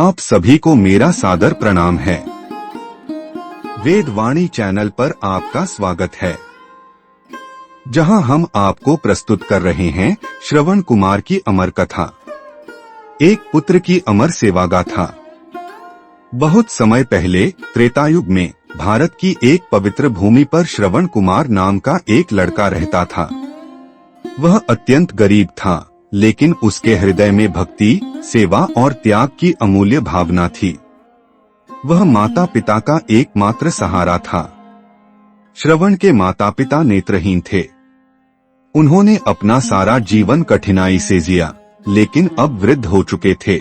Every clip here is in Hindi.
आप सभी को मेरा सादर प्रणाम है। वेदवाणी चैनल पर आपका स्वागत है, जहां हम आपको प्रस्तुत कर रहे हैं श्रवण कुमार की अमर कथा, एक पुत्र की अमर सेवा गाथा। बहुत समय पहले त्रेतायुग में भारत की एक पवित्र भूमि पर श्रवण कुमार नाम का एक लड़का रहता था। वह अत्यंत गरीब था, लेकिन उसके हृदय में भक्ति, सेवा और त्याग की अमूल्य भावना थी। वह माता पिता का एकमात्र सहारा था। श्रवण के माता पिता नेत्रहीन थे। उन्होंने अपना सारा जीवन कठिनाई से जिया, लेकिन अब वृद्ध हो चुके थे।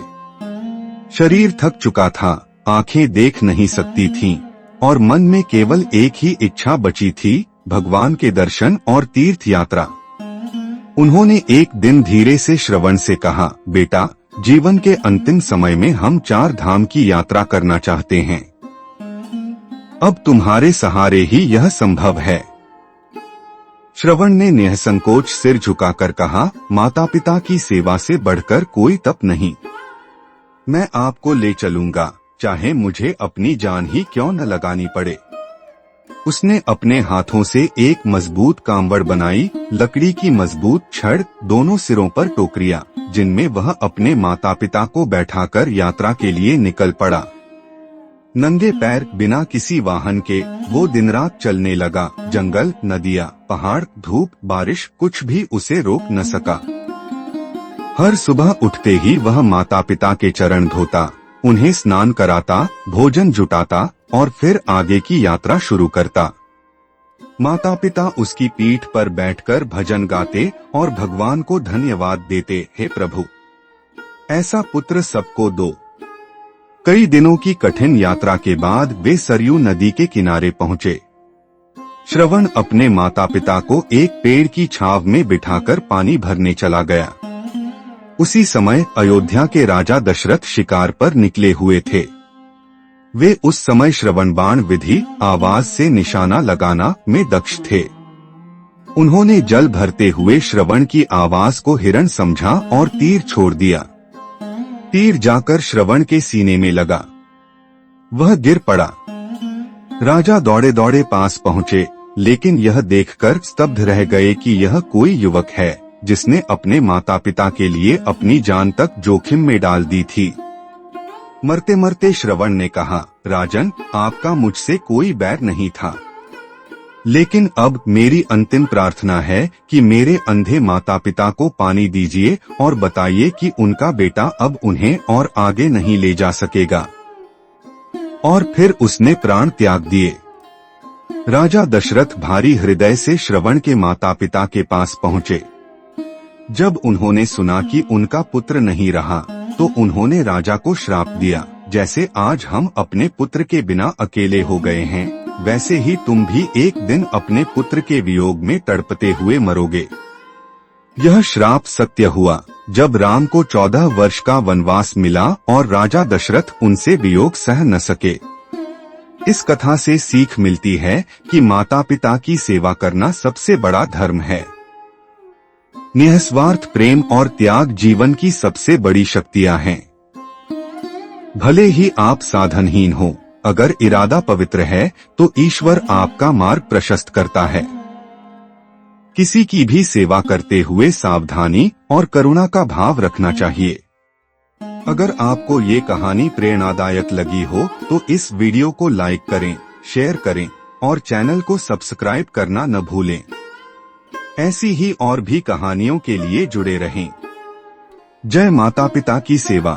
शरीर थक चुका था, आंखें देख नहीं सकती थीं, और मन में केवल एक ही इच्छा बची थी, भगवान के दर्शन और तीर्थ यात्रा। उन्होंने एक दिन धीरे से श्रवण से कहा, बेटा, जीवन के अंतिम समय में हम 4 धाम की यात्रा करना चाहते हैं। अब तुम्हारे सहारे ही यह संभव है। श्रवण ने निसंकोच सिर झुकाकर कहा, माता पिता की सेवा से बढ़कर कोई तप नहीं। मैं आपको ले चलूंगा, चाहे मुझे अपनी जान ही क्यों न लगानी पड़े। उसने अपने हाथों से एक मजबूत कांवड़ बनाई, लकड़ी की मजबूत छड़, दोनों सिरों पर टोकरियां, जिनमें वह अपने माता पिता को बैठाकर यात्रा के लिए निकल पड़ा। नंगे पैर, बिना किसी वाहन के, वो दिन रात चलने लगा। जंगल, नदियां, पहाड़, धूप, बारिश, कुछ भी उसे रोक न सका। हर सुबह उठते ही वह माता पिता के चरण धोता, उन्हें स्नान कराता, भोजन जुटाता और फिर आगे की यात्रा शुरू करता। माता पिता उसकी पीठ पर बैठकर भजन गाते और भगवान को धन्यवाद देते, हे प्रभु, ऐसा पुत्र सबको दो। कई दिनों की कठिन यात्रा के बाद वे सरयू नदी के किनारे पहुंचे। श्रवण अपने माता पिता को एक पेड़ की छांव में बिठाकर पानी भरने चला गया। उसी समय अयोध्या के राजा दशरथ शिकार पर निकले हुए थे। वे उस समय श्रवण बाण विधि, आवाज से निशाना लगाना में दक्ष थे। उन्होंने जल भरते हुए श्रवण की आवाज को हिरण समझा और तीर छोड़ दिया। तीर जाकर श्रवण के सीने में लगा। वह गिर पड़ा। राजा दौड़े दौड़े पास पहुंचे, लेकिन यह देखकर स्तब्ध रह गए कि यह कोई युवक है जिसने अपने माता पिता के लिए अपनी जान तक जोखिम में डाल दी थी। मरते मरते श्रवण ने कहा, राजन, आपका मुझसे कोई बैर नहीं था, लेकिन अब मेरी अंतिम प्रार्थना है कि मेरे अंधे माता पिता को पानी दीजिए और बताइए कि उनका बेटा अब उन्हें और आगे नहीं ले जा सकेगा। और फिर उसने प्राण त्याग दिए। राजा दशरथ भारी हृदय से श्रवण के माता पिता के पास पहुंचे। जब उन्होंने सुना कि उनका पुत्र नहीं रहा, तो उन्होंने राजा को श्राप दिया, जैसे आज हम अपने पुत्र के बिना अकेले हो गए हैं, वैसे ही तुम भी एक दिन अपने पुत्र के वियोग में तड़पते हुए मरोगे। यह श्राप सत्य हुआ जब राम को 14 वर्ष का वनवास मिला और राजा दशरथ उनसे वियोग सह न सके। इस कथा से सीख मिलती है कि माता पिता की सेवा करना सबसे बड़ा धर्म है। निस्वार्थ प्रेम और त्याग जीवन की सबसे बड़ी शक्तियां हैं। भले ही आप साधनहीन हो, अगर इरादा पवित्र है तो ईश्वर आपका मार्ग प्रशस्त करता है। किसी की भी सेवा करते हुए सावधानी और करुणा का भाव रखना चाहिए। अगर आपको ये कहानी प्रेरणादायक लगी हो तो इस वीडियो को लाइक करें, शेयर करें और चैनल को सब्सक्राइब करना न भूलें। ऐसी ही और भी कहानियों के लिए जुड़े रहें। जय माता पिता की सेवा।